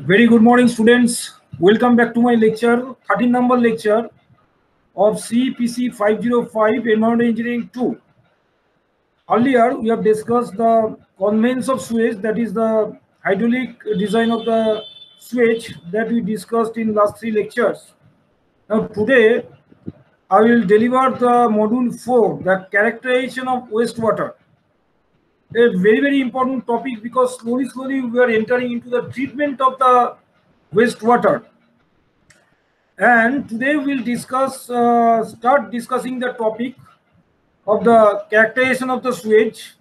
Very good morning, students. Welcome back to my lecture, 13 number lecture of CPC 505 Environmental Engineering 2. Earlier, we have discussed the conveyance of switch, that is the hydraulic design of the switch that we discussed in last three lectures. Now, today, I will deliver the module 4, the characterization of wastewater. A very important topic because slowly we are entering into the treatment of the wastewater. And today we'll start discussing the topic of the characterization of the sewage.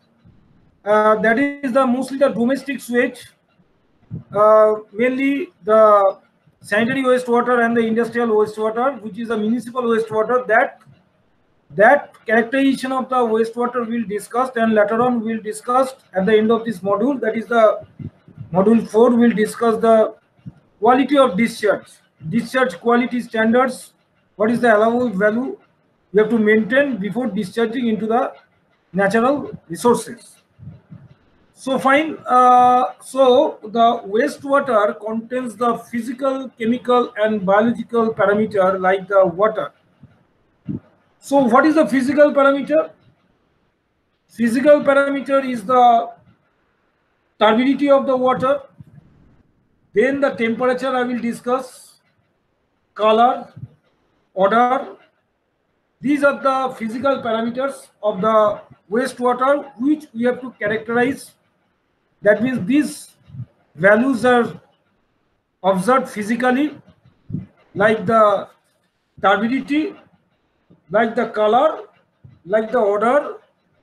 That is mostly the domestic sewage, mainly the sanitary wastewater and the industrial wastewater, which is the municipal wastewater. That characterization of the wastewater we'll discuss, and later on we'll discuss at the end of this module. That is the module 4. We'll discuss the quality of discharge quality standards. What is the allowable value you have to maintain before discharging into the natural resources? So fine. So the wastewater contains the physical, chemical, and biological parameter like the water. So what is the physical parameter? Physical parameter is the turbidity of the water. Then the temperature I will discuss, color, odor. These are the physical parameters of the wastewater which we have to characterize. That means these values are observed physically, like the turbidity, like the color, like the odor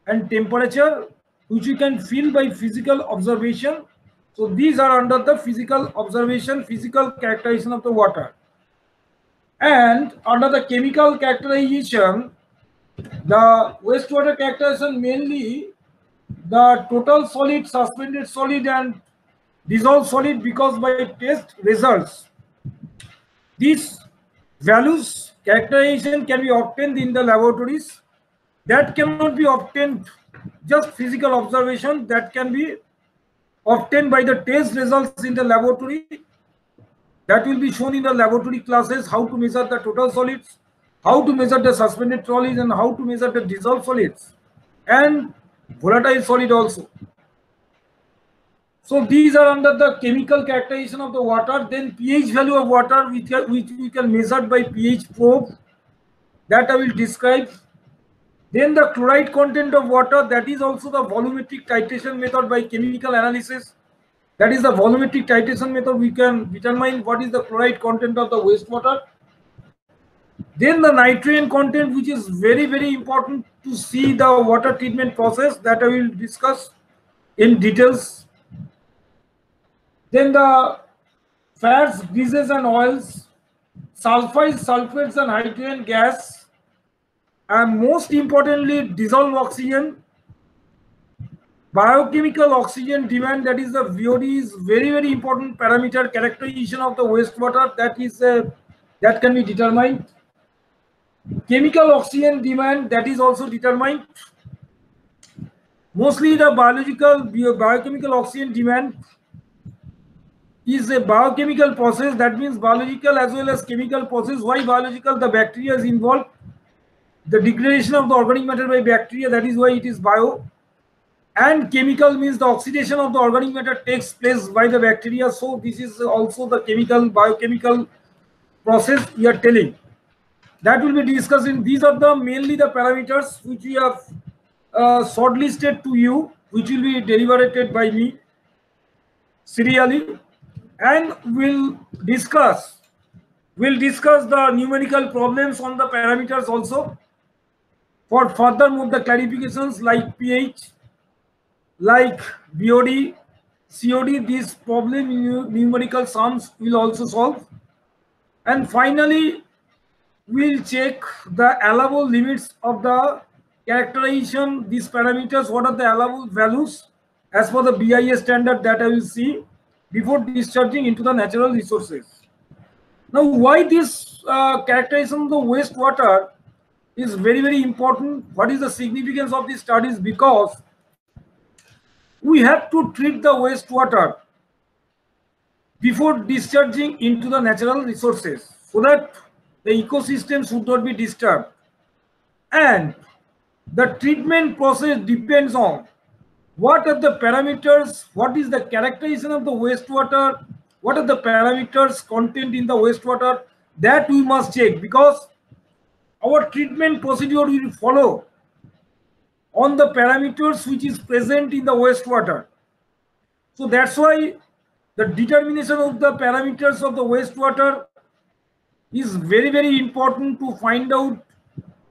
and temperature, which you can feel by physical observation. So these are under the physical observation, physical characterization of the water. And under the chemical characterization, the wastewater characterization mainly the total solid, suspended solid and dissolved solid, because by test results, these values characterization can be obtained in the laboratories. That cannot be obtained just physical observation, that can be obtained by the test results in the laboratory. That will be shown in the laboratory classes, how to measure the total solids, how to measure the suspended solids, and how to measure the dissolved solids and volatile solid also. So these are under the chemical characterization of the water. Then pH value of water, which we can measure by pH probe, that I will describe. Then the chloride content of water, that is also the volumetric titration method by chemical analysis. That is the volumetric titration method. We can determine what is the chloride content of the wastewater. Then the nitrogen content, which is very important to see the water treatment process, that I will discuss in details. Then the fats, greases and oils, sulfides, sulfates and hydrogen gas, and most importantly dissolved oxygen. Biochemical oxygen demand, that is the VOD, is very important parameter characterization of the wastewater, that can be determined. Chemical oxygen demand, that is also determined. Mostly the biochemical oxygen demand is a biochemical process, that means biological as well as chemical process. Why biological? The bacteria is involved, the degradation of the organic matter by bacteria, that is why it is bio. And chemical means the oxidation of the organic matter takes place by the bacteria. So this is also the biochemical process we are telling. That will be discussed in. These are the mainly the parameters which we have shortlisted to you, which will be deliberated by me serially, and we'll discuss the numerical problems on the parameters also. For furthermore the clarifications like pH, like BOD, COD, these problem numerical sums will also solve. And finally, we'll check the allowable limits of the characterization, these parameters, what are the allowable values as per the BIS standard, that I will see before discharging into the natural resources. Now, why this characterization of the wastewater is very important? What is the significance of these studies? Because we have to treat the wastewater before discharging into the natural resources so that the ecosystem should not be disturbed. And the treatment process depends on what are the parameters, what is the characterization of the wastewater, what are the parameters contained in the wastewater, that we must check, because our treatment procedure will follow on the parameters which is present in the wastewater. So that's why the determination of the parameters of the wastewater is very, very important. To find out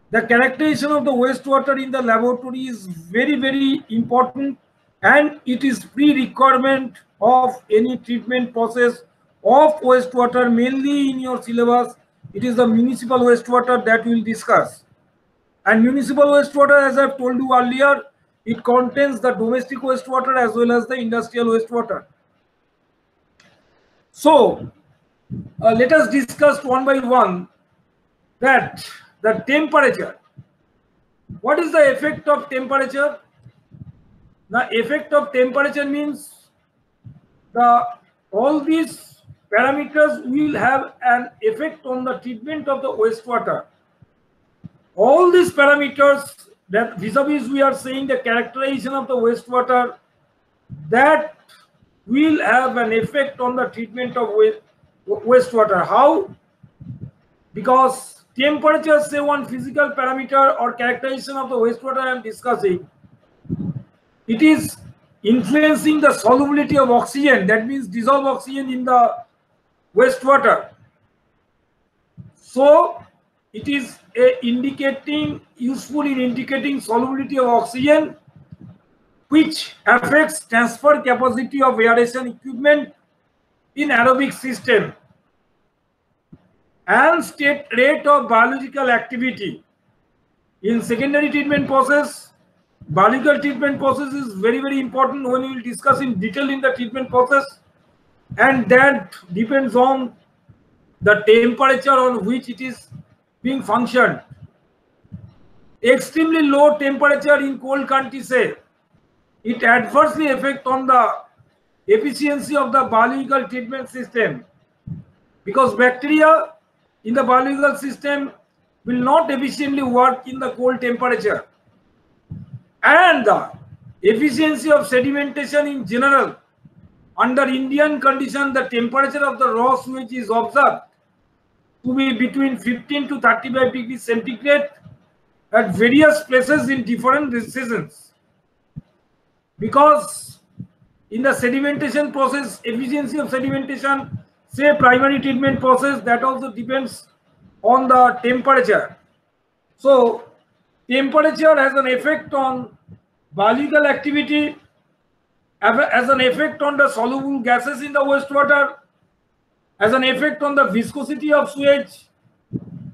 the characterization of the wastewater in the laboratory is very, very important, and it is pre-requirement of any treatment process of wastewater. Mainly in your syllabus, it is the municipal wastewater that we will discuss. And municipal wastewater, as I've told you earlier, it contains the domestic wastewater as well as the industrial wastewater. So let us discuss one by one that the temperature. What is the effect of temperature? The effect of temperature means all these parameters will have an effect on the treatment of the wastewater. All these parameters that vis-a-vis we are saying the characterization of the wastewater, that will have an effect on the treatment of wastewater. How? Because temperature, say one physical parameter or characterization of the wastewater I am discussing, it is influencing the solubility of oxygen, that means dissolved oxygen in the wastewater. So it is useful in indicating solubility of oxygen, which affects transfer capacity of aeration equipment in aerobic system, and state rate of biological activity. In secondary treatment process, biological treatment process is very, very important when we will discuss in detail in the treatment process, and that depends on the temperature on which it is being functioned. Extremely low temperature in cold country, say, it adversely affects on the efficiency of the biological treatment system, because bacteria in the biological system will not efficiently work in the cold temperature. And the efficiency of sedimentation in general, under Indian condition, the temperature of the raw sewage is observed to be between 15 to 35 degrees centigrade at various places in different seasons. Because in the sedimentation process, efficiency of sedimentation, say primary treatment process, that also depends on the temperature. So temperature has an effect on biological activity, has an effect on the soluble gases in the wastewater, has an effect on the viscosity of sewage,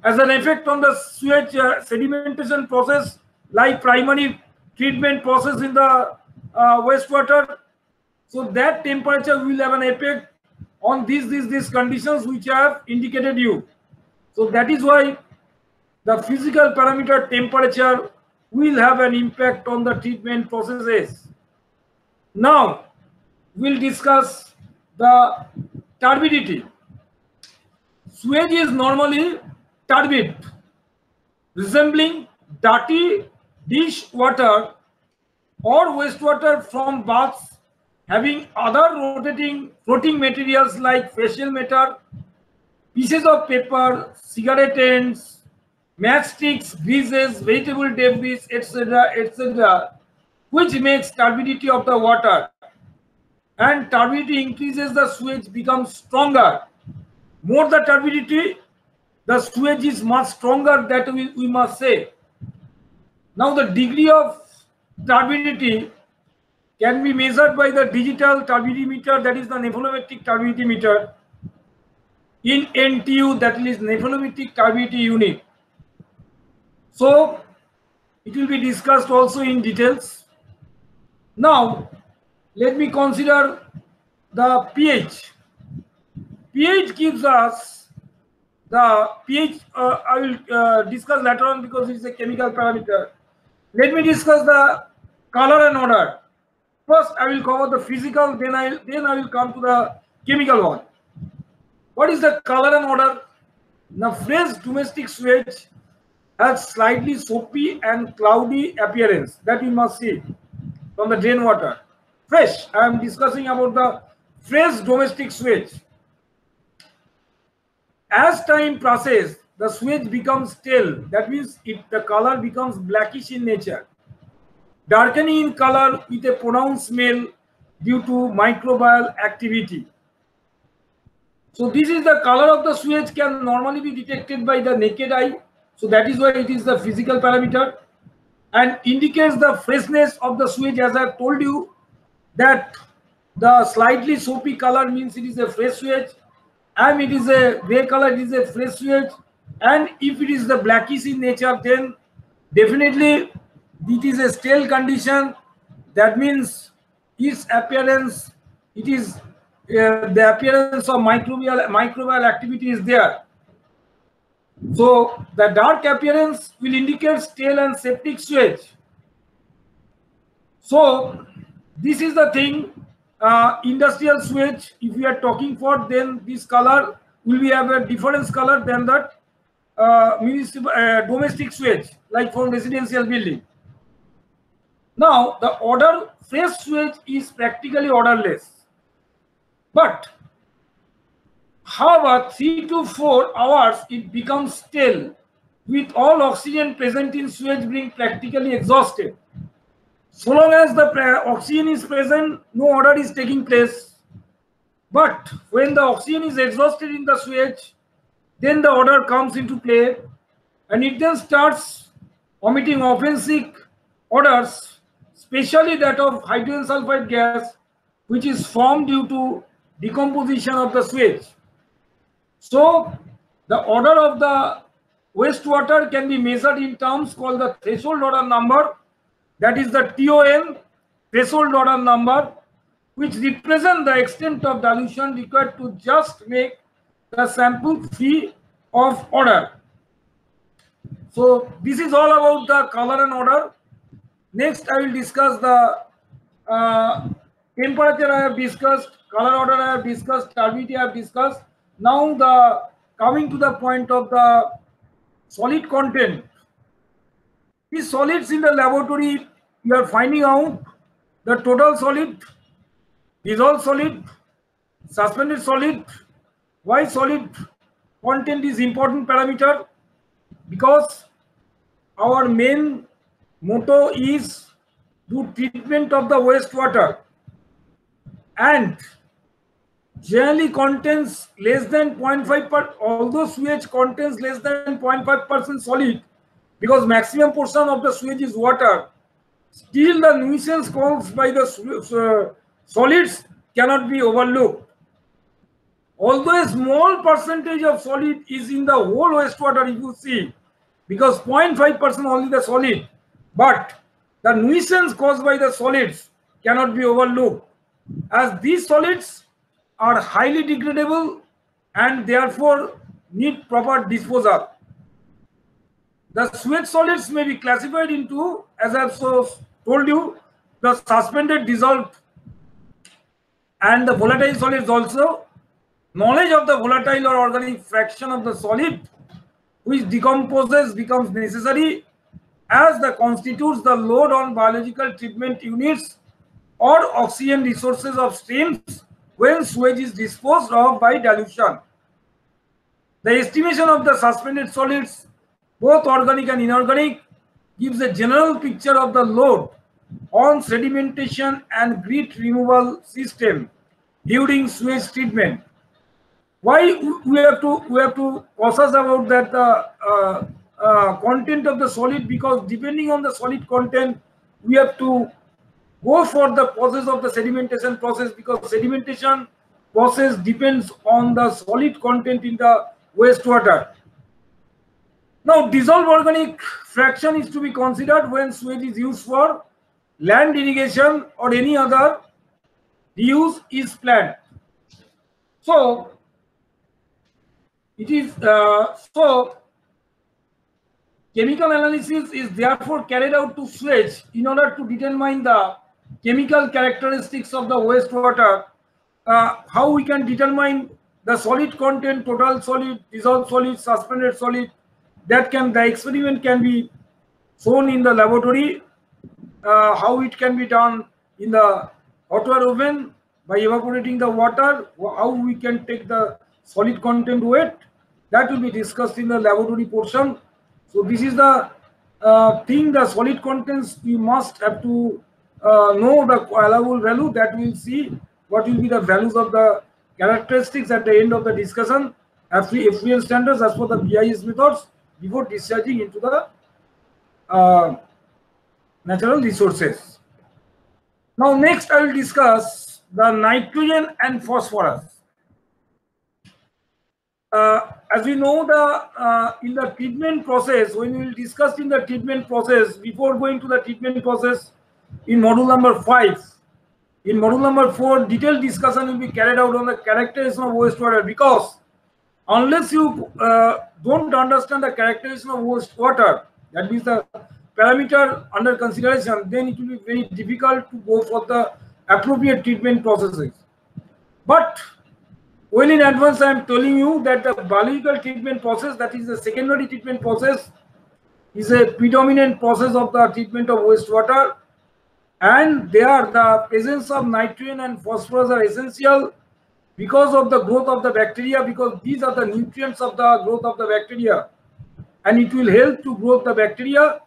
has an effect on the sewage sedimentation process, like primary treatment process in the wastewater. So that temperature will have an effect on these conditions which I have indicated you. So that is why the physical parameter temperature will have an impact on the treatment processes. Now we'll discuss the turbidity. Sewage is normally turbid, resembling dirty dish water or wastewater from baths, having other floating materials like facial matter, pieces of paper, cigarette ends, matchsticks, greases, vegetable debris, etc., which makes turbidity of the water. And turbidity increases, the sewage becomes stronger. More the turbidity, the sewage is much stronger, that we must say. Now the degree of turbidity can be measured by the digital turbidimeter, that is the nephelometric turbidity meter, in NTU, that is nephelometric turbidity unit. So it will be discussed also in details. Now let me consider the pH. pH gives us the pH. I will discuss later on because it is a chemical parameter. Let me discuss the color and odor. First I will cover the physical, then I will come to the chemical one. What is the color and odor? Now, fresh domestic sewage has slightly soapy and cloudy appearance that you must see from the drain water. Fresh, I am discussing about the fresh domestic sewage. As time passes, the sewage becomes stale. That means the color becomes blackish in nature, darkening in color with a pronounced smell due to microbial activity. So this is the color of the sewage can normally be detected by the naked eye. So that is why it is the physical parameter and indicates the freshness of the sewage. As I have told you that the slightly soapy color means it is a fresh sewage, and it is a gray color, it is a fresh sewage, and if it is the blackish in nature, then definitely it is a stale condition. That means its appearance, it is the appearance of microbial activity is there. So the dark appearance will indicate stale and septic sewage. So this is the thing. Industrial sewage, if we are talking for, then this color will be have a different color than that municipal domestic sewage, like from residential building. Now the odor, fresh sewage is practically odorless, but however 3 to 4 hours it becomes stale, with all oxygen present in sewage being practically exhausted. So long as the oxygen is present, no odor is taking place. But when the oxygen is exhausted in the sewage, then the odor comes into play, and it then starts emitting offensive odors, especially that of hydrogen sulfide gas, which is formed due to decomposition of the sewage. So the odor of the wastewater can be measured in terms called the threshold odor number. That is the TON, threshold odor number, which represents the extent of dilution required to just make the sample free of odor. So this is all about the color and odor. Next, I will discuss the temperature I have discussed, color odor I have discussed, turbidity I have discussed. Now the coming to the point of the solid content. These solids in the laboratory, you are finding out the total solid, dissolved solid, suspended solid. Why solid content is important parameter? Because our main motto is do treatment of the wastewater, and generally contains less than 0.5%, although sewage contains less than 0.5% solid, because maximum portion of the sewage is water, still the nuisance caused by the solids cannot be overlooked. Although a small percentage of solid is in the whole wastewater, if you see, because 0.5% only the solid, but the nuisance caused by the solids cannot be overlooked, as these solids are highly degradable and therefore need proper disposal. The sewage solids may be classified into, as I have told you, the suspended, dissolved, and the volatile solids also. Knowledge of the volatile or organic fraction of the solid which decomposes becomes necessary, as the constitutes the load on biological treatment units or oxygen resources of streams when sewage is disposed of by dilution. The estimation of the suspended solids, both organic and inorganic, gives a general picture of the load on sedimentation and grit removal system during sewage treatment. Why we have to cautious about that content of the solid? Because depending on the solid content, we have to go for the process of the sedimentation process, because sedimentation process depends on the solid content in the wastewater. Now, dissolved organic fraction is to be considered when sewage is used for land irrigation or any other use is planned. So it is so chemical analysis is therefore carried out to sewage in order to determine the chemical characteristics of the wastewater. How we can determine the solid content, total solid, dissolved solid, suspended solid, the experiment can be shown in the laboratory, how it can be done in the hot water oven by evaporating the water, how we can take the solid content weight, that will be discussed in the laboratory portion. So this is the thing, the solid contents we must have to know the allowable value, that we will see what will be the values of the characteristics at the end of the discussion, FEL standards as per the BIS methods before discharging into the natural resources. Now next I will discuss the nitrogen and phosphorus. As we know, in the treatment process, when we will discuss in the treatment process, before going to the treatment process in module number 5, in module number 4, detailed discussion will be carried out on the characterization of wastewater, because unless you don't understand the characterization of wastewater, that means the parameter under consideration, then it will be very difficult to go for the appropriate treatment processes. But well in advance, I am telling you that the biological treatment process, that is the secondary treatment process, is a predominant process of the treatment of wastewater, and there the presence of nitrogen and phosphorus are essential because of the growth of the bacteria, because these are the nutrients of the growth of the bacteria, and it will help to grow the bacteria.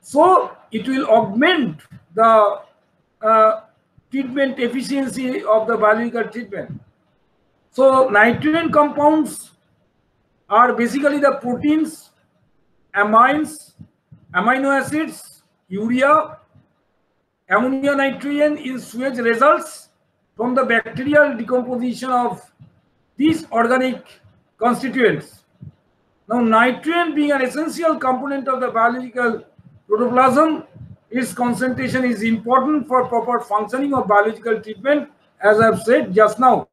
So it will augment the treatment efficiency of the biological treatment. So nitrogen compounds are basically the proteins, amines, amino acids, urea, ammonia, nitrogen in sewage results from the bacterial decomposition of these organic constituents. Now nitrogen being an essential component of the biological protoplasm, its concentration is important for proper functioning of biological treatment, as I have said just now.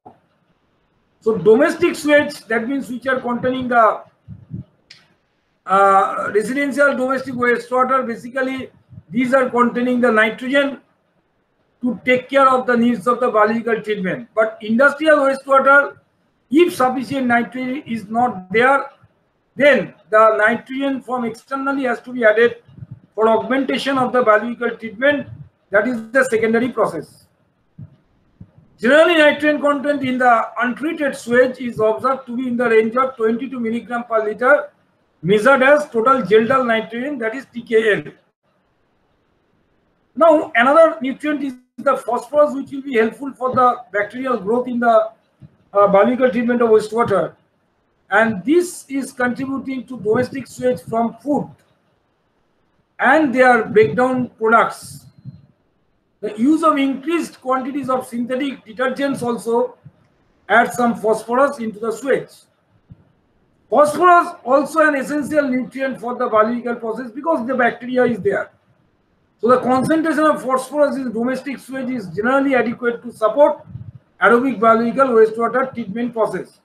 So domestic sewage, that means which are containing the residential domestic wastewater, basically these are containing the nitrogen to take care of the needs of the biological treatment. But industrial wastewater, if sufficient nitrogen is not there, then the nitrogen from externally has to be added for augmentation of the biological treatment, that is the secondary process. Generally, nitrogen content in the untreated sewage is observed to be in the range of 22 mg per liter, measured as total gel nitrogen, that is TKN. Now, another nutrient is the phosphorus, which will be helpful for the bacterial growth in the biological treatment of wastewater. And this is contributing to domestic sewage from food and their breakdown products. The use of increased quantities of synthetic detergents also adds some phosphorus into the sewage. Phosphorus also an essential nutrient for the biological process because the bacteria is there. So the concentration of phosphorus in domestic sewage is generally adequate to support aerobic biological wastewater treatment process.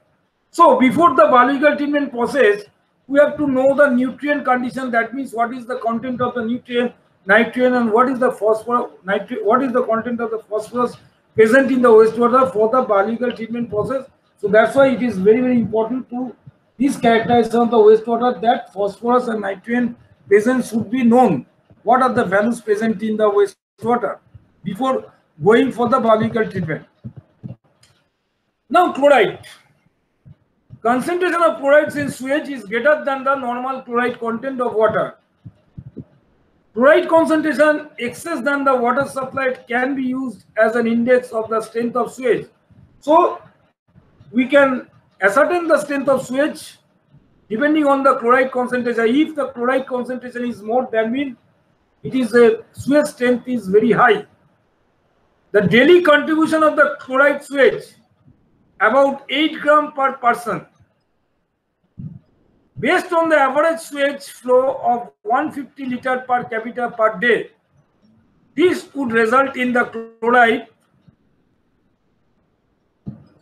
So before the biological treatment process, we have to know the nutrient condition. That means what is the content of the nutrient, nitrogen, and what is the phosphorus, what is the content of the phosphorus present in the wastewater for the biological treatment process. So that's why it is very, very important to this characterization of the wastewater, that phosphorus and nitrogen presence should be known. What are the values present in the wastewater before going for the biological treatment? Now chloride. Concentration of chlorides in sewage is greater than the normal chloride content of water. Chloride concentration excess than the water supplied can be used as an index of the strength of sewage. So we can ascertain the strength of sewage depending on the chloride concentration. If the chloride concentration is more, that means it is a sewage strength is very high. The daily contribution of the chloride sewage about 8 gram per person. Based on the average sewage flow of 150 liter per capita per day, this would result in the chloride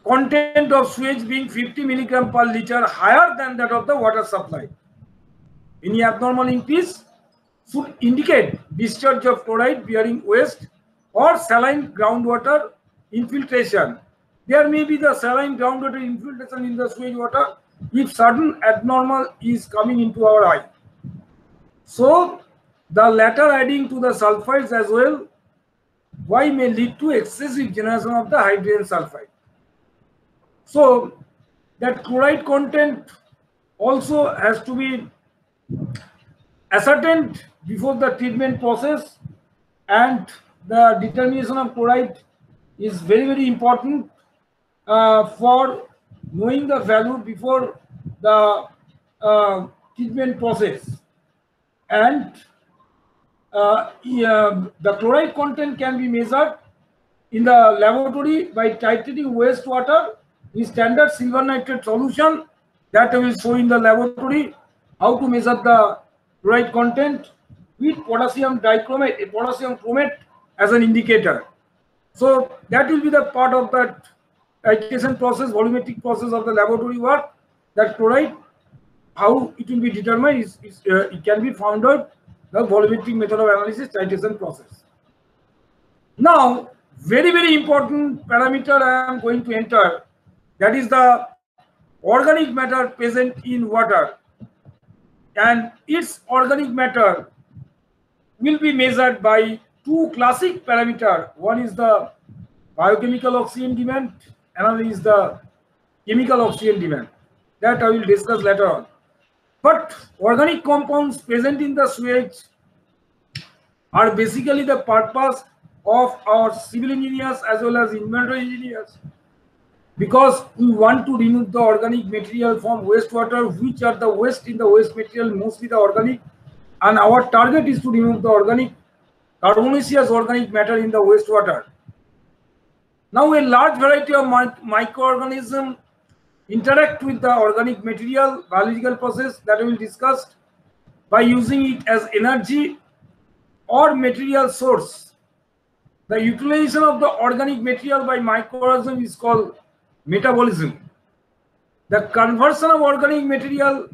content of sewage being 50 milligram per liter higher than that of the water supply. Any abnormal increase should indicate discharge of chloride bearing waste or saline groundwater infiltration There may be the saline groundwater infiltration in the sewage water if sudden abnormal is coming into our eye. So the latter adding to the sulfides as well, why may lead to excessive generation of the hydrogen sulfide. So that chloride content also has to be ascertained before the treatment process, and the determination of chloride is very important for knowing the value before the treatment process. And the chloride content can be measured in the laboratory by titrating wastewater with standard silver nitrate solution that I will show in the laboratory how to measure the chloride content with potassium dichromate, potassium chromate as an indicator. So that will be the part of that titration process, volumetric process of the laboratory work. That chloride, how it will be determined it can be found out the volumetric method of analysis titration process. Now, very important parameter I am going to enter, that is the organic matter present in water, and its organic matter will be measured by two classic parameters. One is the biochemical oxygen demand, another is the chemical oxygen demand. That I will discuss later on. But organic compounds present in the sewage are basically the purpose of our civil engineers as well as environmental engineers, because we want to remove the organic material from wastewater, which are the waste in the waste material, mostly the organic, and our target is to remove the organic carbonaceous organic matter in the wastewater. Now a large variety of microorganisms interact with the organic material, biological process that we will discuss, by using it as energy or material source. The utilization of the organic material by microorganism is called metabolism. The conversion of organic material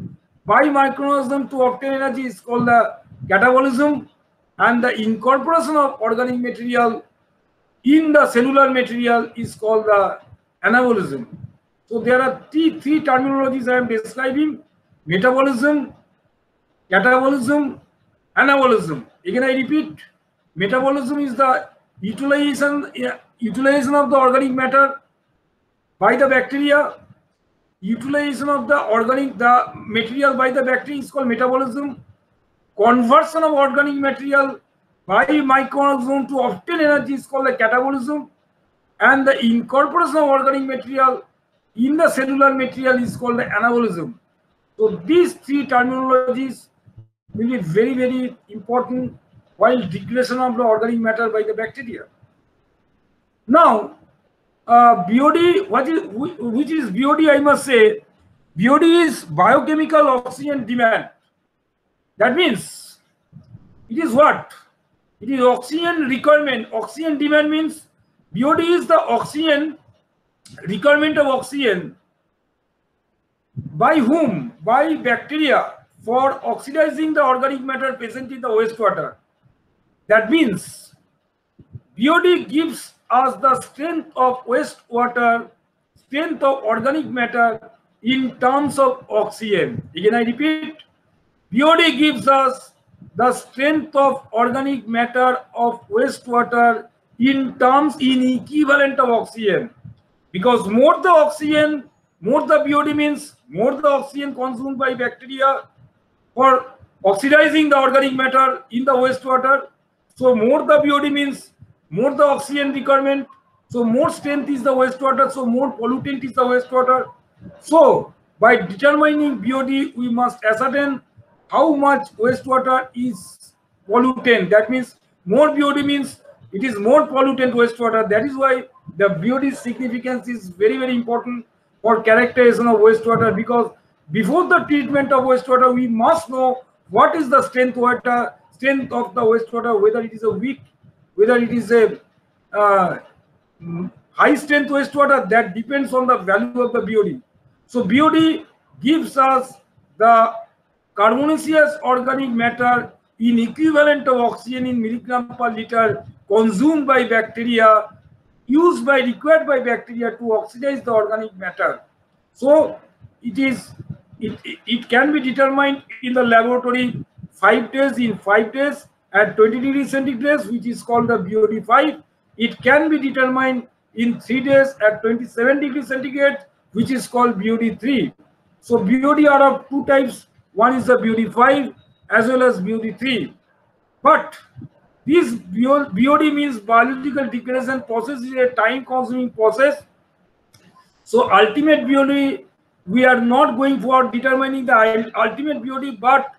by microorganism to obtain energy is called the catabolism, and the incorporation of organic material in the cellular material is called the anabolism. So there are three terminologies I am describing: metabolism, catabolism, anabolism. Again I repeat, metabolism is the utilization of the organic matter by the bacteria. Utilization of the material by the bacteria is called metabolism. Conversion of organic material by microorganism to obtain energy is called the catabolism, and the incorporation of organic material in the cellular material is called the anabolism. So these three terminologies will be very important while degradation of the organic matter by the bacteria. Now, BOD, which is BOD? I must say, BOD is biochemical oxygen demand. That means it is what? It is oxygen requirement. Oxygen demand means BOD is the oxygen requirement of oxygen by whom? By bacteria for oxidizing the organic matter present in the wastewater. That means BOD gives us the strength of wastewater, strength of organic matter in terms of oxygen. Again I repeat, BOD gives us the strength of organic matter of wastewater in equivalent of oxygen. Because more the oxygen, more the BOD means more the oxygen consumed by bacteria for oxidizing the organic matter in the wastewater. So more the BOD means more the oxygen requirement. So more strength is the wastewater, so more pollutant is the wastewater. So by determining BOD, we must ascertain how much wastewater is pollutant. That means more BOD means it is more pollutant wastewater. That is why the BOD significance is very important for characterization of wastewater, because before the treatment of wastewater, we must know what is the strength of the wastewater, whether it is a weak, whether it is a high strength wastewater. That depends on the value of the BOD. So BOD gives us the carbonaceous organic matter in equivalent of oxygen in milligram per liter consumed by bacteria used by required by bacteria to oxidize the organic matter. So it can be determined in the laboratory 5 days in 5 days at 20 degrees centigrade, which is called the BOD5. It can be determined in 3 days at 27 degrees centigrade, which is called BOD3. So BOD are of two types. One is the BOD5 as well as BOD3. But this BOD means biological degradation process is a time-consuming process. So ultimate BOD, we are not going for determining the ultimate BOD, but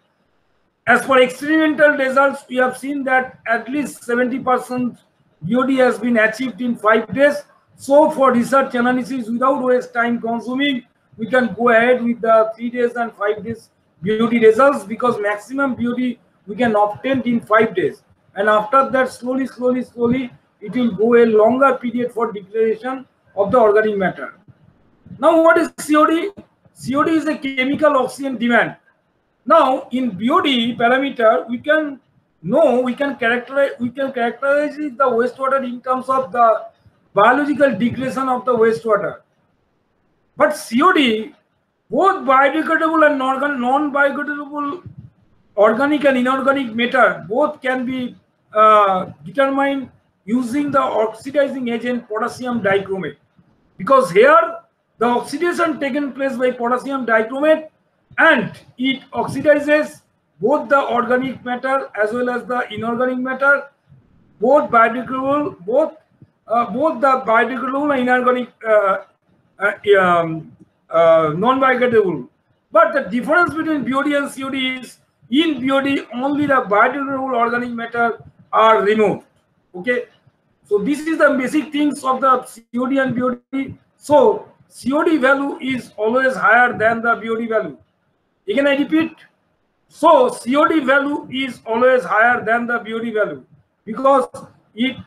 as for experimental results, we have seen that at least 70% BOD has been achieved in 5 days. So for research analysis without waste time consuming, we can go ahead with the 3 days and 5 days BOD results, because maximum BOD we can obtain in 5 days. And after that, slowly, it will go a longer period for degradation of the organic matter. Now, what is COD? COD is a chemical oxygen demand. Now, in BOD parameter, we can characterize the wastewater in terms of the biological degradation of the wastewater. But COD, both biodegradable and non-biodegradable organic and inorganic matter, both can be determined using the oxidizing agent potassium dichromate, because here the oxidation taken place by potassium dichromate, and it oxidizes both the organic matter as well as the inorganic matter, both biodegradable, both the biodegradable and inorganic non-biodegradable. But the difference between BOD and COD is, in BOD only the biodegradable organic matter are removed. Okay, so this is the basic things of the COD and BOD. So COD value is always higher than the BOD value. Again, I repeat. So COD value is always higher than the BOD value, because it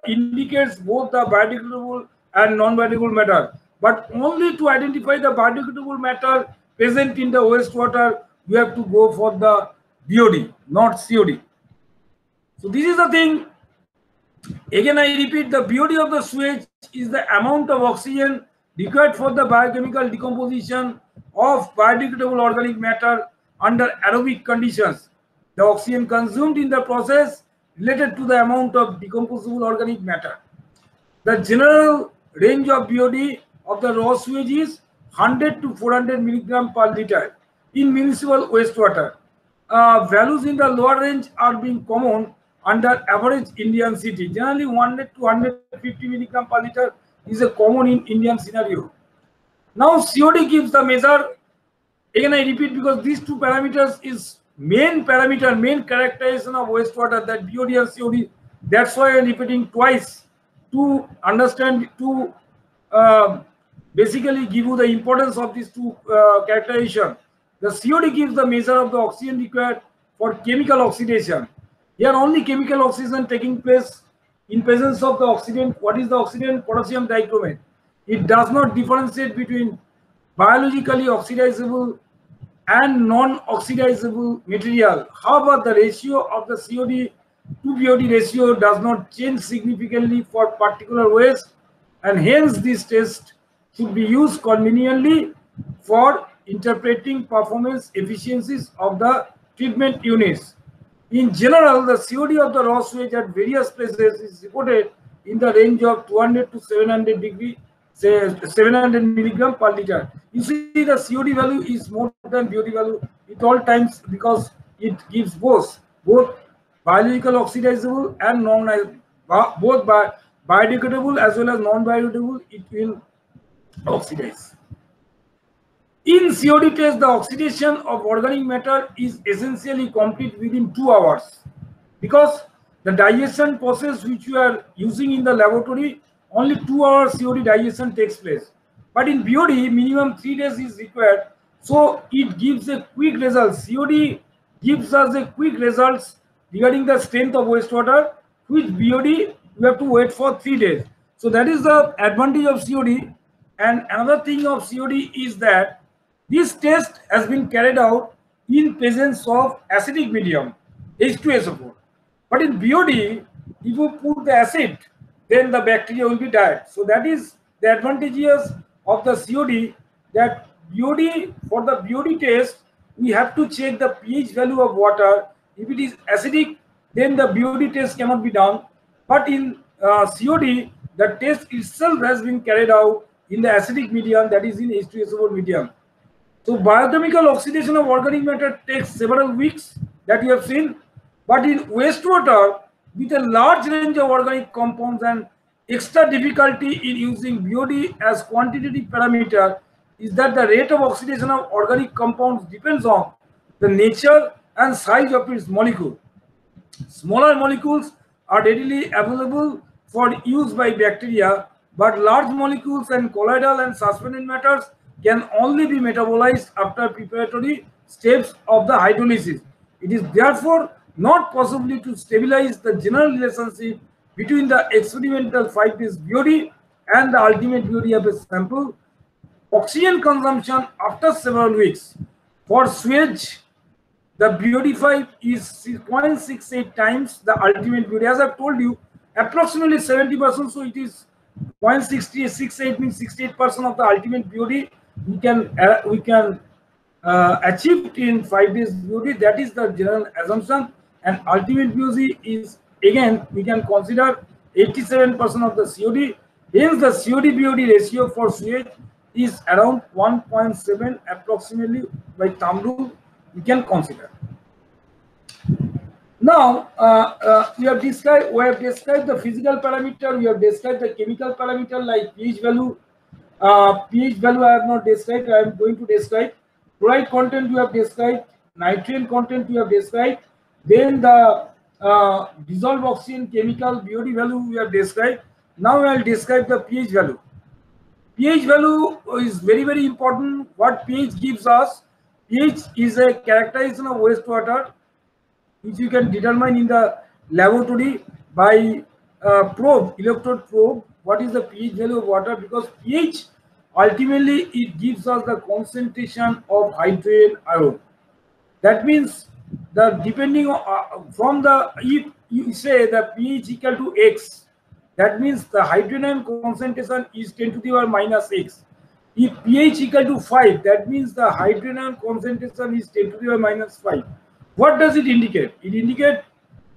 indicates both the biodegradable and non-biodegradable matter. But only to identify the biodegradable matter present in the wastewater, we have to go for the BOD, not COD. So this is the thing. Again, I repeat, the BOD of the sewage is the amount of oxygen required for the biochemical decomposition of biodegradable organic matter under aerobic conditions. The oxygen consumed in the process related to the amount of decomposable organic matter. The general range of BOD of the raw sewage is 100 to 400 milligram per liter in municipal wastewater. Values in the lower range are being common under average Indian city. Generally 100 to 150 milligram per liter is a common in Indian scenario. Now COD gives the measure. Again, I repeat, because these two parameters is main parameter, main characterization of wastewater, that BOD and COD. That's why I'm repeating twice, to understand, to basically give you the importance of these two characterization. The COD gives the measure of the oxygen required for chemical oxidation. Here only chemical oxidation taking place in presence of the oxidant. What is the oxidant? Potassium dichromate. It does not differentiate between biologically oxidizable and non-oxidizable material. However, the ratio of the COD to BOD ratio does not change significantly for particular waste, and hence this test should be used conveniently for interpreting performance efficiencies of the treatment units. In general, the COD of the raw sewage at various places is reported in the range of 200 to 700 degree, say 700 milligram per liter. You see, the COD value is more than BOD value at all times, because it gives both biological oxidizable and both biodegradable as well as non-biodegradable. It will oxidize. In COD test, the oxidation of organic matter is essentially complete within 2 hours, because the digestion process which you are using in the laboratory, only 2 hours COD digestion takes place. But in BOD, minimum 3 days is required, so it gives a quick result. COD gives us a quick results regarding the strength of wastewater, which BOD we have to wait for 3 days. So that is the advantage of COD. And another thing of COD is that this test has been carried out in presence of acidic medium, H2SO4. But in BOD, if you put the acid, then the bacteria will be died. So that is the advantages of the COD, that BOD, for the BOD test, we have to check the pH value of water. If it is acidic, then the BOD test cannot be done. But in COD, the test itself has been carried out in the acidic medium, that is in H2SO4 medium. So biochemical oxidation of organic matter takes several weeks, that you have seen. But in wastewater, with a large range of organic compounds and extra difficulty in using BOD as quantitative parameter is that the rate of oxidation of organic compounds depends on the nature and size of its molecule. Smaller molecules are readily available for use by bacteria, but large molecules and colloidal and suspended matters can only be metabolized after preparatory steps of the hydrolysis. It is therefore not possible to stabilize the general relationship between the experimental 5-days BOD and the ultimate BOD of a sample. Oxygen consumption after several weeks. For sewage, the BOD5 is 0.68 times the ultimate BOD. As I've told you, approximately 70%, so it is 0.68 means 68% of the ultimate BOD we can achieve in 5-days BOD. That is the general assumption, and ultimate BOD is, again, we can consider 87% of the COD. Hence, the COD BOD ratio for sewage is around 1.7 approximately by thumb rule. We can consider. Now we have described the physical parameter. We have described the chemical parameter like pH value. pH value I have not described. I am going to describe. Chloride content we have described. Nitrogen content we have described. Then the dissolved oxygen chemical BOD value we have described. Now I will describe the pH value. pH value is very, very important. What pH gives us? pH is a characterization of wastewater, which you can determine in the laboratory by electrode probe. What is the pH value of water? Because pH ultimately it gives us the concentration of hydrogen ion. That means the depending on from the, if you say the pH equal to X, that means the hydrogen concentration is 10 to the power minus X. If pH equal to 5, that means the hydrogen concentration is 10 to the power minus 5. What does it indicate? It indicates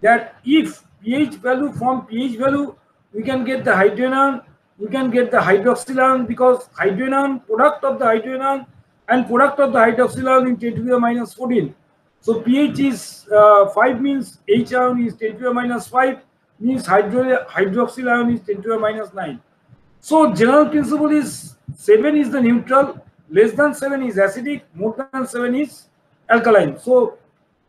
that if pH value, from pH value we can get the hydrogen, we can get the hydroxyl ion, because hydrogen, product of the hydrogen and product of the hydroxyl ion in 10 to the power minus 14. So pH is 5 means H ion is 10 to the power minus 5, means hydroxyl ion is 10 to the power minus 9. So general principle is 7 is the neutral, less than 7 is acidic, more than 7 is alkaline. So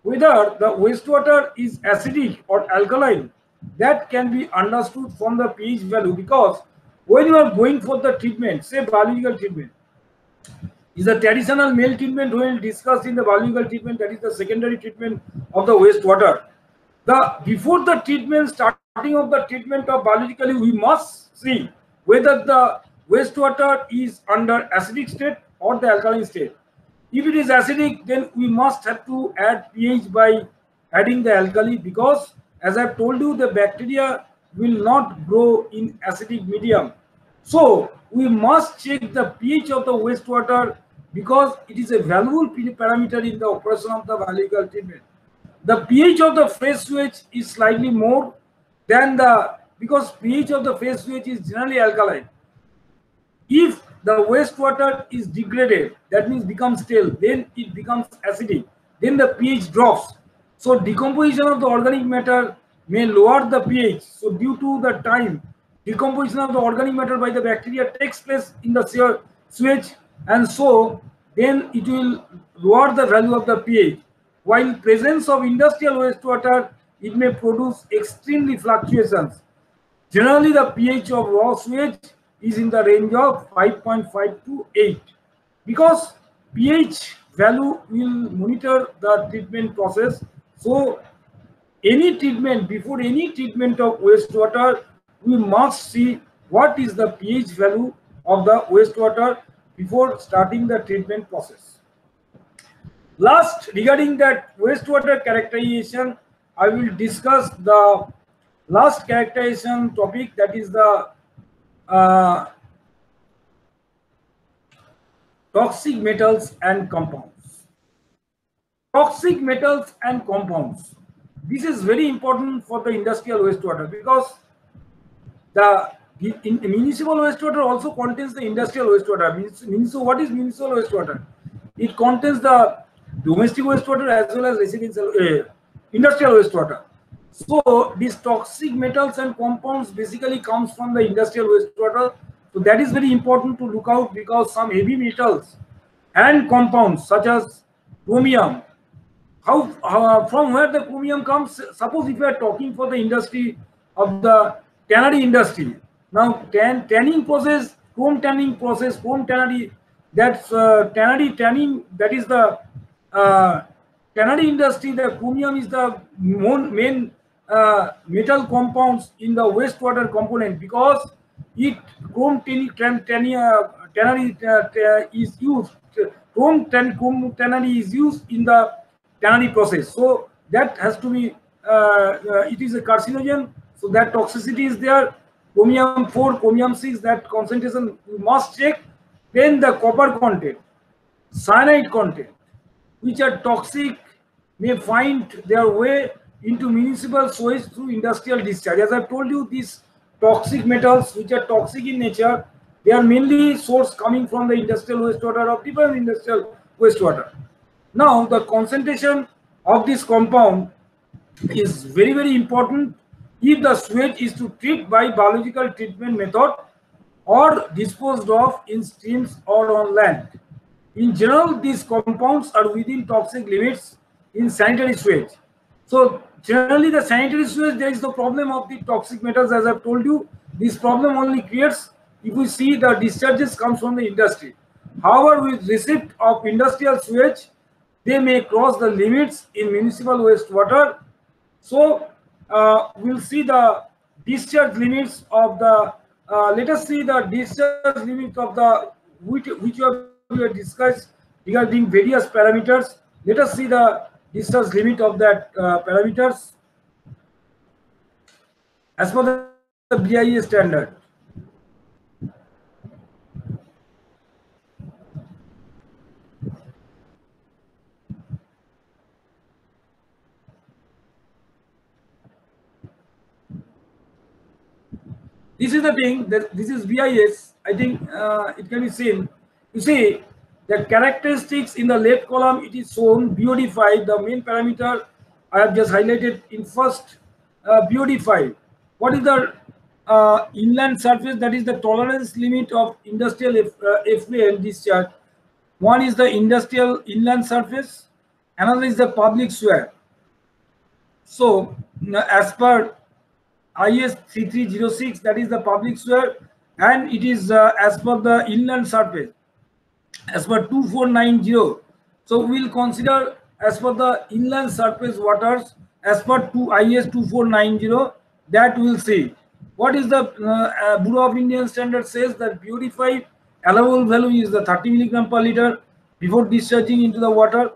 whether the wastewater is acidic or alkaline, that can be understood from the pH value, because when you are going for the treatment, say biological treatment, is a traditional male treatment we will discuss in the biological treatment, that is the secondary treatment of the wastewater. Before the treatment, starting of the treatment of biologically, we must see whether the wastewater is under acidic state or the alkaline state. If it is acidic, then we must have to add pH by adding the alkali, because as I have told you, the bacteria will not grow in acidic medium. So we must check the pH of the wastewater, because it is a valuable parameter in the operation of the biological treatment. The pH of the fresh sewage is slightly more than because pH of the fresh sewage is generally alkaline. If the wastewater is degraded, that means becomes stale, then it becomes acidic, then the pH drops. So decomposition of the organic matter may lower the pH. So due to the time, decomposition of the organic matter by the bacteria takes place in the sewage, and so then it will lower the value of the pH. While presence of industrial wastewater, it may produce extremely fluctuations. Generally, the pH of raw sewage is in the range of 5.5 to 8, because pH value will monitor the treatment process. So any treatment, before any treatment of wastewater, we must see what is the pH value of the wastewater before starting the treatment process. Last, regarding that wastewater characterization, I will discuss the last characterization topic, that is the toxic metals and compounds. Toxic metals and compounds. This is very important for the industrial wastewater, because the municipal wastewater also contains the industrial wastewater. What is municipal wastewater? It contains the domestic wastewater as well as residential industrial wastewater. So these toxic metals and compounds basically comes from the industrial wastewater. So that is very important to look out, because some heavy metals and compounds such as chromium, from where the chromium comes. Suppose if we are talking for the industry of the tannery industry, now tanning process, chrome tannery, that's tanning, that is the tannery industry. The chromium is the main metal compounds in the wastewater component, because it chrome tannery is used. Chrome tannery is used in the tannery process, so that has to be it is a carcinogen, so that toxicity is there. Chromium 4, chromium 6, that concentration we must check. Then the copper content, cyanide content, which are toxic, may find their way into municipal sewage through industrial discharge. As I've told you, these toxic metals, which are toxic in nature, they are mainly source coming from the industrial wastewater of different industrial wastewater. Now, the concentration of this compound is very, very important if the sewage is to treat by biological treatment method or disposed of in streams or on land. In general, these compounds are within toxic limits in sanitary sewage. So generally the sanitary sewage, there is the problem of the toxic metals. As I've told you, this problem only creates if we see the discharges comes from the industry. However, with receipt of industrial sewage, they may cross the limits in municipal wastewater. So we'll see the discharge limits of the let us see the discharge limit of the which we have discussed regarding various parameters. Let us see the discharge limit of that parameters as per the BIA standard. This is the thing, that this is BIS. I think it can be seen. You see the characteristics in the left column, it is shown BOD5, the main parameter I have just highlighted in first BOD5. What is the inland surface? That is the tolerance limit of industrial effluent discharge. One is the industrial inland surface, another is the public sewer. So as per IS 3306, that is the public sewer, and it is as per the inland surface as per 2490. So we will consider as per the inland surface waters as per IS 2490, that we will see. What is the Bureau of Indian Standard says that BOD5 allowable value is the 30 milligram per liter before discharging into the water.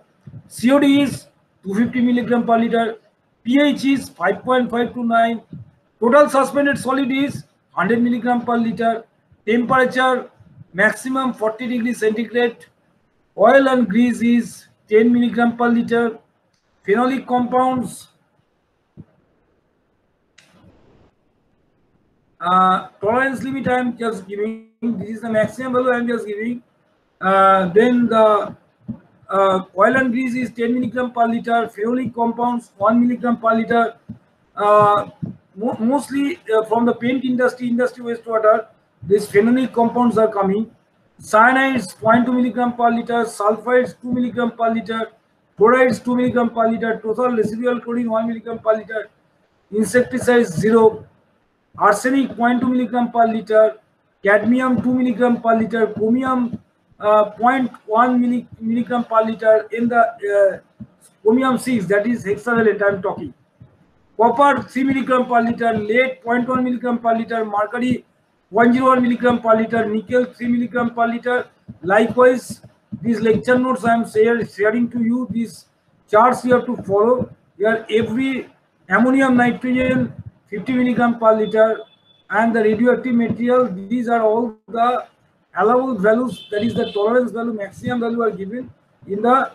COD is 250 milligram per liter. pH is 5.5 to 9. Total suspended solid is 100 milligram per liter. Temperature maximum 40 degrees centigrade. Oil and grease is 10 milligram per liter. Phenolic compounds, tolerance limit I am just giving. This is the maximum value I am just giving. Then the oil and grease is 10 milligram per liter. Phenolic compounds 1 milligram per liter. Mostly from the paint industry wastewater, these phenolic compounds are coming. Cyanides 0.2 milligram per liter, sulfides 2 milligram per liter, chlorides 2 milligram per liter, total residual chlorine 1 milligram per liter, insecticides 0, arsenic 0.2 milligram per liter, cadmium 2 milligram per liter, chromium 0.1 milligram per liter in the chromium 6, that is hexavalent I am talking. Copper 3 milligram per liter, lead 0.1 milligram per liter, mercury 0.01 milligram per liter, nickel 3 milligram per liter. Likewise, these lecture notes I am sharing to you, these charts you have to follow. Here every ammonium nitrogen 50 milligram per liter, and the radioactive material. These are all the allowable values, that is the tolerance value, maximum value are given in the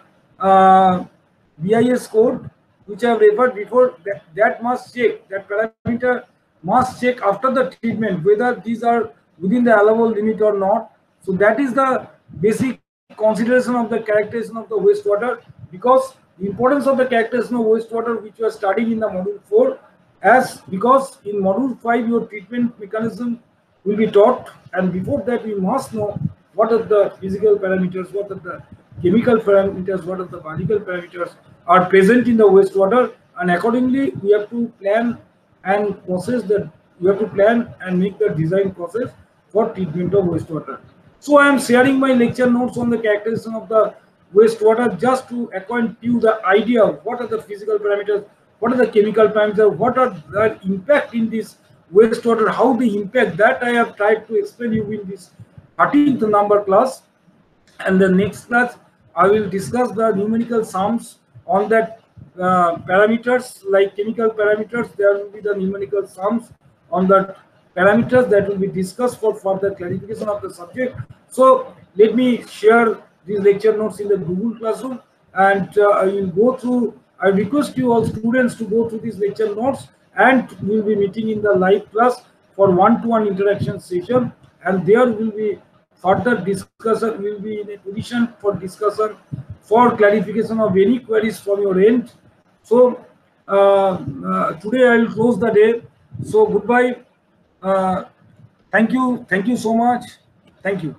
BIS code, which I have referred before. That must check, that parameter must check after the treatment whether these are within the allowable limit or not. So that is the basic consideration of the characterization of the wastewater, because the importance of the characterization of wastewater, which you are studying in the module 4, as because in module 5 your treatment mechanism will be taught, and before that we must know what are the physical parameters, what are the chemical parameters, what are the biological parameters are present in the wastewater, and accordingly we have to plan and process that, we have to plan and make the design process for treatment of wastewater. So I am sharing my lecture notes on the characterization of the wastewater just to acquaint you the idea of what are the physical parameters, what are the chemical parameters, what are the impact in this wastewater, how the impact, that I have tried to explain you in this 13th number class. And the next class I will discuss the numerical sums on that parameters, like chemical parameters. There will be the numerical sums on the parameters that will be discussed for further clarification of the subject. So let me share these lecture notes in the Google Classroom, and I will go through. I request you all students to go through these lecture notes, and we will be meeting in the live class for one-to-one interaction session, and there will be further discussion. We will be in a position for discussion, for clarification of any queries from your end. So today I will close the day. So goodbye. Thank you so much. Thank you.